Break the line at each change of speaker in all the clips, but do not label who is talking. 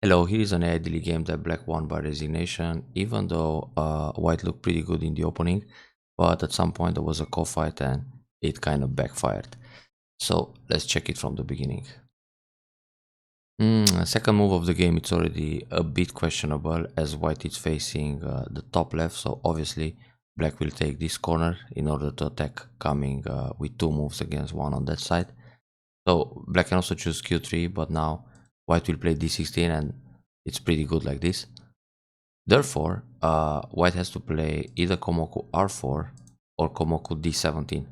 Hello, here is an AI daily game that black won by resignation, even though white looked pretty good in the opening, but at some point there was a call fight and it kind of backfired. So let's check it from the beginning. Second move of the game, it's already a bit questionable as white is facing the top left, so obviously black will take this corner in order to attack, coming with two moves against one on that side. So black can also choose q3, but now white will play d16 and it's pretty good like this. Therefore, white has to play either Komoku r4 or Komoku d17.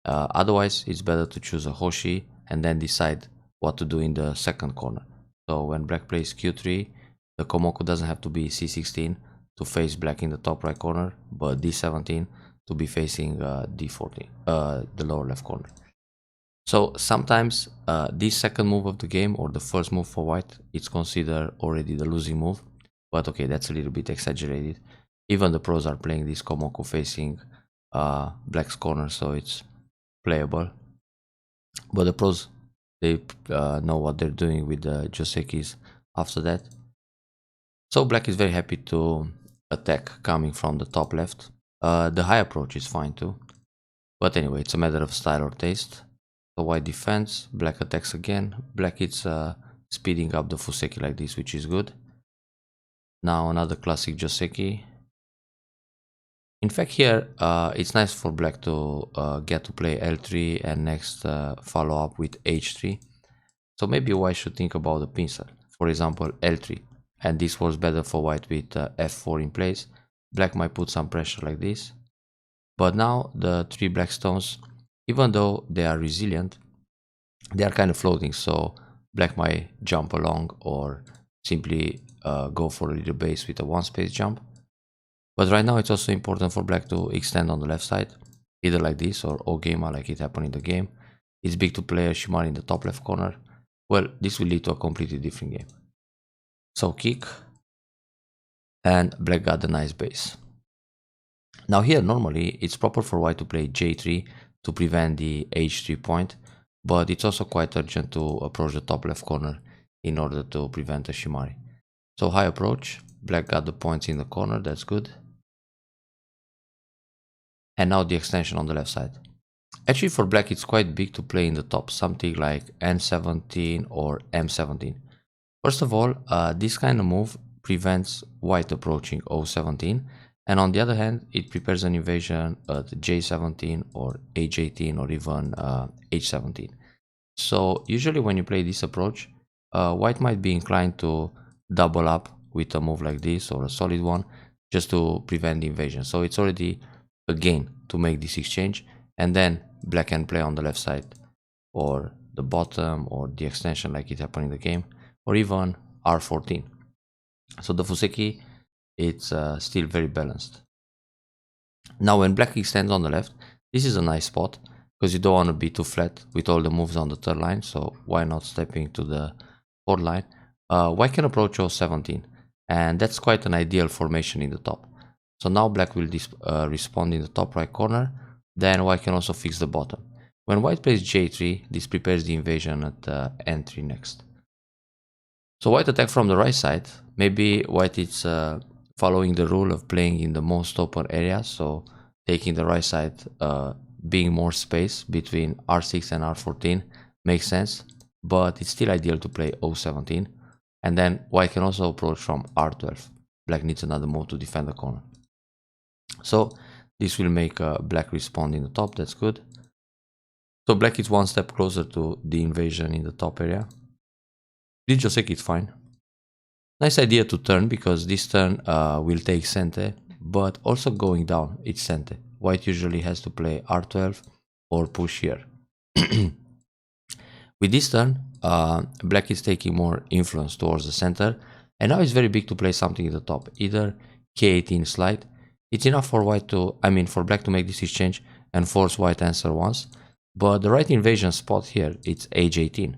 Otherwise, it's better to choose a Hoshi and then decide what to do in the second corner. So when black plays q3, the Komoku doesn't have to be c16 to face black in the top right corner, but d17 to be facing d14, the lower left corner. So sometimes this second move of the game, or the first move for white, it's considered already the losing move. But okay, that's a little bit exaggerated. Even the pros are playing this Komoku facing black's corner, so it's playable. But the pros, they know what they're doing with the Josekis after that. So black is very happy to attack coming from the top left. The high approach is fine too. But anyway, it's a matter of style or taste. So white defends, black attacks again. Black is speeding up the Fuseki like this, which is good. Now another classic Joseki. In fact, here it's nice for black to get to play L3 and next follow up with H3. So maybe white should think about the pincel. For example, L3. And this works better for white with F4 in place. Black might put some pressure like this. But now the three black stones, even though they are resilient, they are kind of floating. So black might jump along or simply go for a little base with a one space jump. But right now it's also important for black to extend on the left side, either like this or Ogema like it happened in the game. It's big to play a Shimari in the top left corner. Well, this will lead to a completely different game. So kick, and black got the nice base. Now here normally it's proper for white to play J3 to prevent the H3 point, but it's also quite urgent to approach the top left corner in order to prevent a Shimari. So high approach, black got the points in the corner, that's good. And now the extension on the left side. Actually for black it's quite big to play in the top, something like N17 or M17. First of all, this kind of move prevents white approaching O17, and on the other hand it prepares an invasion at J17 or H18 or even H17. So usually when you play this approach, white might be inclined to double up with a move like this or a solid one just to prevent the invasion. So it's already a gain to make this exchange, and then black can play on the left side or the bottom or the extension like it happened in the game, or even R14. So the Fuseki, it's still very balanced. Now when black extends on the left, this is a nice spot because you don't want to be too flat with all the moves on the third line, so why not stepping to the fourth line. White can approach O17, and that's quite an ideal formation in the top. So now black will respond in the top right corner, then white can also fix the bottom. When white plays J3, this prepares the invasion at N3 next. So white attack from the right side. Maybe white is following the rule of playing in the most open area, so taking the right side, being more space between R6 and R14 makes sense, but it's still ideal to play O17. And then white can also approach from R12. Black needs another move to defend the corner. So this will make black respond in the top, that's good. So black is one step closer to the invasion in the top area. This Joseki is fine. Nice idea to turn, because this turn will take Sente, but also going down it's Sente. White usually has to play R12 or push here. With this turn, black is taking more influence towards the center, and now it's very big to play something at the top, either K18 slide. It's enough for white to, for black to make this exchange and force white answer once, but the right invasion spot here, it's H18.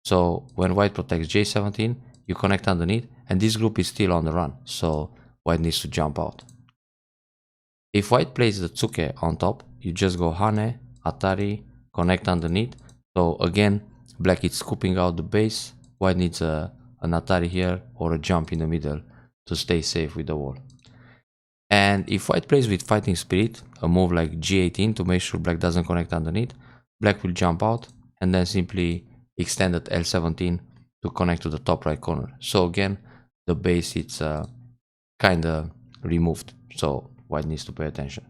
So when white protects J17, you connect underneath, and this group is still on the run, so white needs to jump out. If white plays the Tsuke on top, you just go Hane, Atari, connect underneath. So again, black is scooping out the base, white needs a an Atari here or a jump in the middle to stay safe with the wall. And if white plays with Fighting Spirit, a move like G18 to make sure black doesn't connect underneath, black will jump out and then simply extend at L17 to connect to the top right corner. So again, the base it's kinda removed, so white needs to pay attention.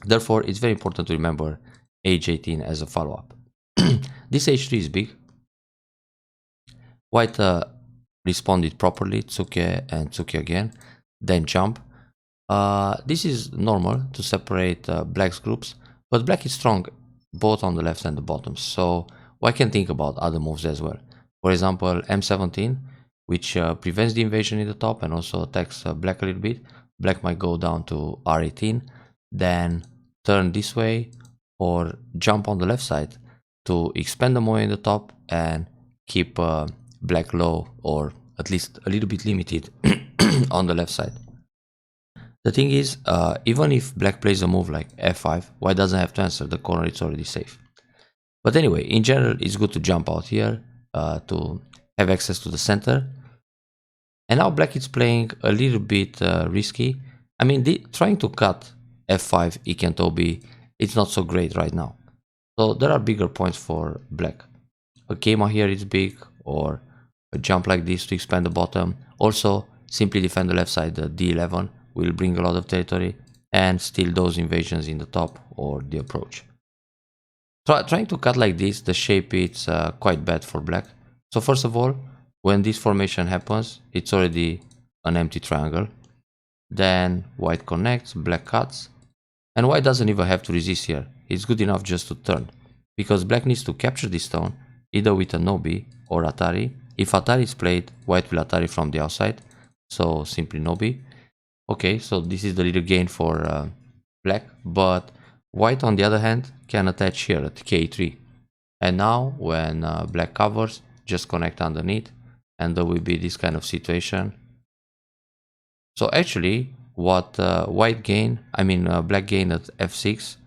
Therefore, it's very important to remember H18 as a follow-up. This H3 is big. White responded properly, Tsuke and Tsuke again, then jump. This is normal to separate black's groups, but black is strong both on the left and the bottom, so one can think about other moves as well. For example, M17, which prevents the invasion in the top and also attacks black a little bit. Black might go down to R18, then turn this way or jump on the left side to expand the moe in the top and keep black low or at least a little bit limited on the left side. The thing is, even if black plays a move like F5, white doesn't have to answer, the corner is already safe. But anyway, in general, it's good to jump out here to have access to the center. And now black is playing a little bit risky. I mean, trying to cut F5 Ikentobi, it's not so great right now. So there are bigger points for black. A Keima here is big, or a jump like this to expand the bottom. Also, simply defend the left side, the D11 will bring a lot of territory and steal those invasions in the top or the approach. Trying to cut like this, the shape is quite bad for black. So first of all, when this formation happens, it's already an empty triangle. Then white connects, black cuts, and white doesn't even have to resist here. It's good enough just to turn, because black needs to capture this stone either with a Nobi or Atari. If Atari is played, white will Atari from the outside, so simply Nobi. Okay, so this is the little gain for black, but white on the other hand can attach here at K3. And now when black covers, just connect underneath and there will be this kind of situation. So actually what black gained at F6,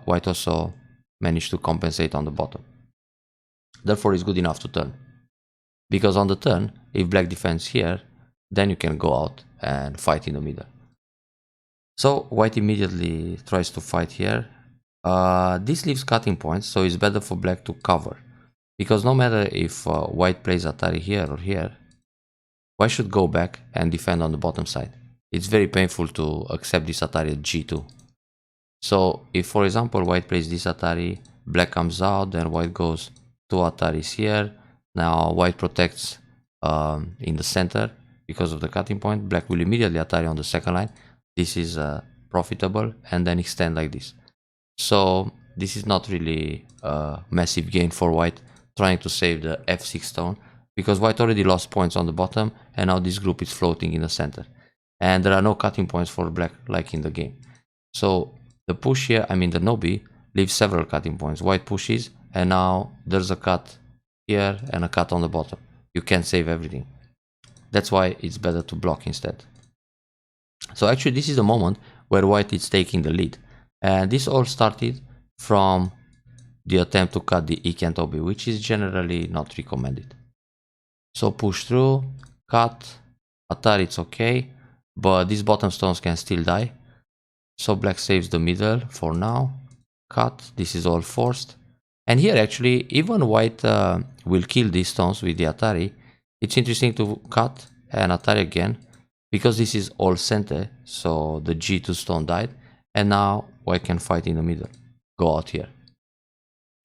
white also managed to compensate on the bottom. Therefore it's good enough to turn. Because on the turn, if black defends here, then you can go out and fight in the middle. So white immediately tries to fight here. This leaves cutting points, so it's better for black to cover. Because no matter if white plays Atari here or here, white should go back and defend on the bottom side. It's very painful to accept this Atari at G2. So if, for example, white plays this Atari, black comes out, then white goes 2 Ataris here. Now white protects in the center because of the cutting point. Black will immediately Atari on the second line. This is profitable, and then extend like this. So this is not really a massive gain for white trying to save the F6 stone, because white already lost points on the bottom and now this group is floating in the center. And there are no cutting points for black like in the game. So the push here, the Nobi, leaves several cutting points. White pushes and now there's a cut here and a cut on the bottom. You can't save everything. That's why it's better to block instead. So actually this is the moment where white is taking the lead. And this all started from the attempt to cut the Ikentobi, which is generally not recommended. So push through, cut, Atari, it's okay, but these bottom stones can still die. So black saves the middle for now, cut, this is all forced. And here actually, even white will kill these stones with the Atari. It's interesting to cut and Atari again, because this is all center, so the G2 stone died, and now white can fight in the middle, go out here.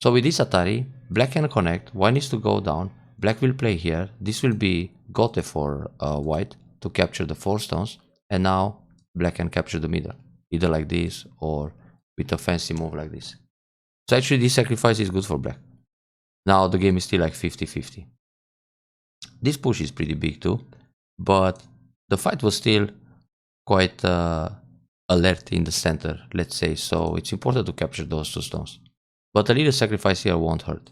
So with this Atari, black can connect, white needs to go down, black will play here, this will be Gote for white to capture the 4 stones, and now black can capture the middle, either like this or with a fancy move like this. So actually this sacrifice is good for black. Now the game is still like 50-50. This push is pretty big too, but the fight was still quite alert in the center, let's say, so it's important to capture those 2 stones. But a little sacrifice here won't hurt,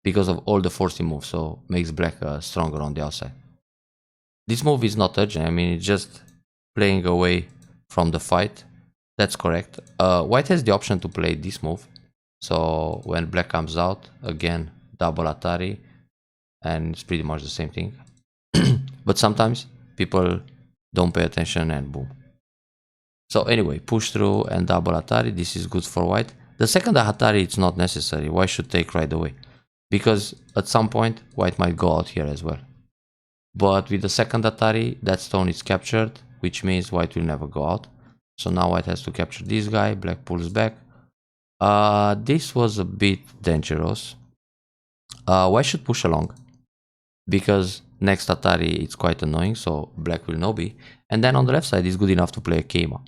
because of all the forcing moves, so makes black stronger on the outside. This move is not urgent, it's just playing away from the fight. That's correct. White has the option to play this move, so when black comes out, again, double Atari, and it's pretty much the same thing. But sometimes people don't pay attention and boom. So anyway, push through and double Atari. This is good for white. The second Atari, it's not necessary. White should take right away. Because at some point, white might go out here as well. But with the second Atari, that stone is captured, which means white will never go out. So now white has to capture this guy. Black pulls back. This was a bit dangerous. White should push along. Because next Atari, it's quite annoying. So black will no be. And then on the left side, it's good enough to play a Keima.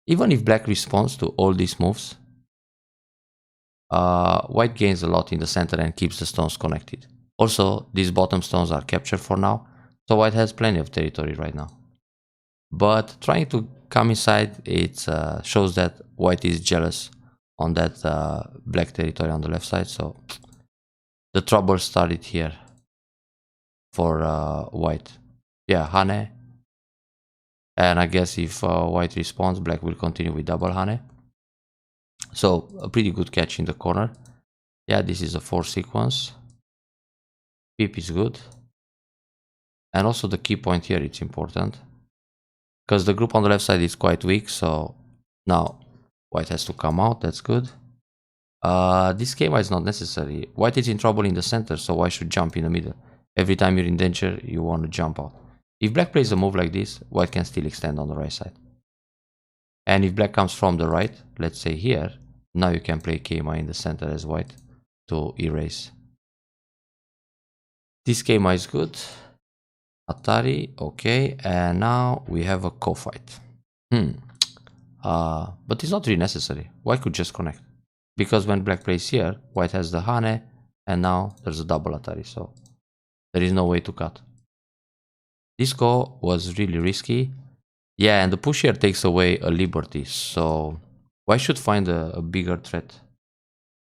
Even if black responds to all these moves, white gains a lot in the center and keeps the stones connected. Also, these bottom stones are captured for now, so white has plenty of territory right now. But trying to come inside, it shows that white is jealous on that black territory on the left side, so the trouble started here for white. Yeah, Hane. And I guess if white responds, black will continue with double Hane. So a pretty good catch in the corner. Yeah, this is a 4 sequence. Pip is good. And also the key point here, it's important. Because the group on the left side is quite weak, so now white has to come out, that's good. This Keima is not necessary. White is in trouble in the center, so white should jump in the middle. Every time you're in danger, you want to jump out. If black plays a move like this, white can still extend on the right side. And if black comes from the right, let's say here, now you can play Keima in the center as white to erase. This Keima is good. Atari, okay, and now we have a co-fight. But it's not really necessary. White could just connect. Because when black plays here, white has the Hane, and now there's a double Atari, so there is no way to cut. This go was really risky. Yeah, and the push here takes away a liberty, so white should find a bigger threat.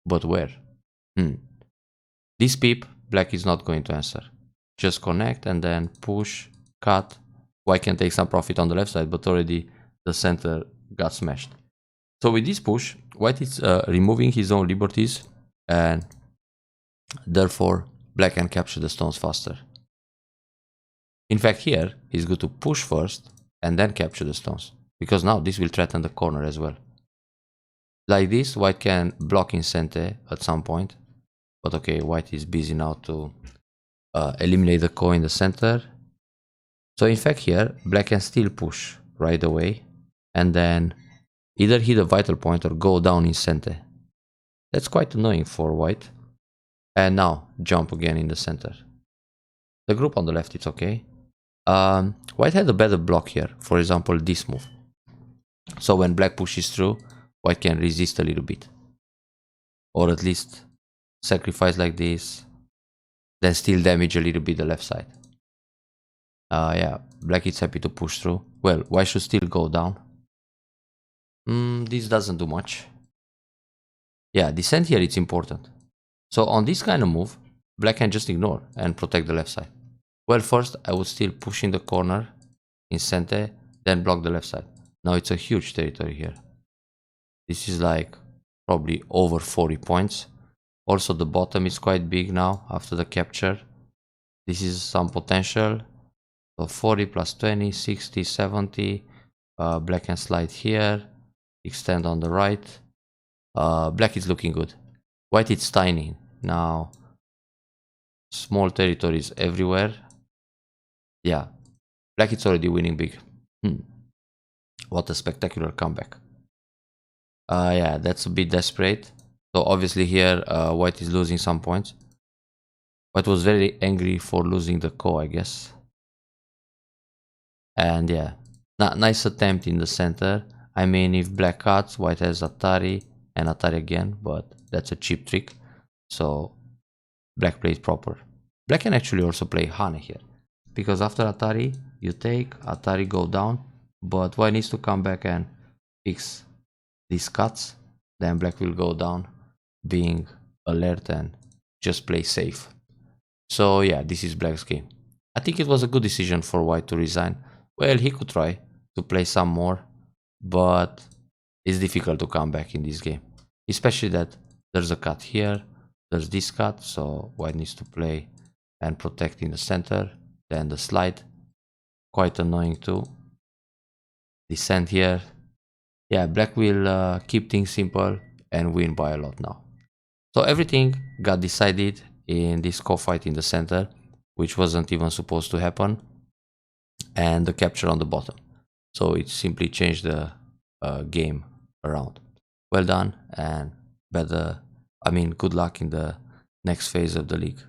But where? This peep, black is not going to answer. Just connect and then push, cut. White can take some profit on the left side, but already the center got smashed. So with this push, white is removing his own liberties, and therefore black can capture the stones faster. In fact, here he's going to push first and then capture the stones, because now this will threaten the corner as well. Like this, white can block in center at some point, but okay, white is busy now to eliminate the core in the center. So in fact here, black can still push right away and then either hit a vital point or go down in center. That's quite annoying for white. And now jump again in the center. The group on the left, it's okay. White had a better block here, for example this move. So when black pushes through, white can resist a little bit, or at least sacrifice like this, then still damage a little bit the left side. Yeah, black is happy to push through. Well, white should still go down. This doesn't do much. Yeah, descent here, it's important. So on this kind of move, black can just ignore and protect the left side. Well, first I would still push in the corner in center, then block the left side. Now it's a huge territory here. This is like probably over 40 points. Also the bottom is quite big now after the capture. This is some potential. So 40 plus 20, 60, 70. Black can slide here, extend on the right. Black is looking good. White is tiny. Now small territories everywhere. Yeah, black is already winning big. What a spectacular comeback. Yeah, that's a bit desperate. So obviously here white is losing some points. White was very angry for losing the ko, I guess. And yeah, nice attempt in the center. I mean, if black cuts, white has Atari and Atari again, but that's a cheap trick. So black plays proper. Black can actually also play Hane here, because after Atari, you take Atari, go down, but white needs to come back and fix these cuts. Then black will go down, being alert and just play safe. So yeah, this is black's game. I think it was a good decision for white to resign. Well, he could try to play some more, but it's difficult to come back in this game. Especially that there's a cut here, there's this cut, so white needs to play and protect in the center. Then the slide, quite annoying too. Descent here. Yeah, black will keep things simple and win by a lot now. So everything got decided in this co-fight in the center, which wasn't even supposed to happen, and the capture on the bottom. So it simply changed the game around. Well done, and good luck in the next phase of the league.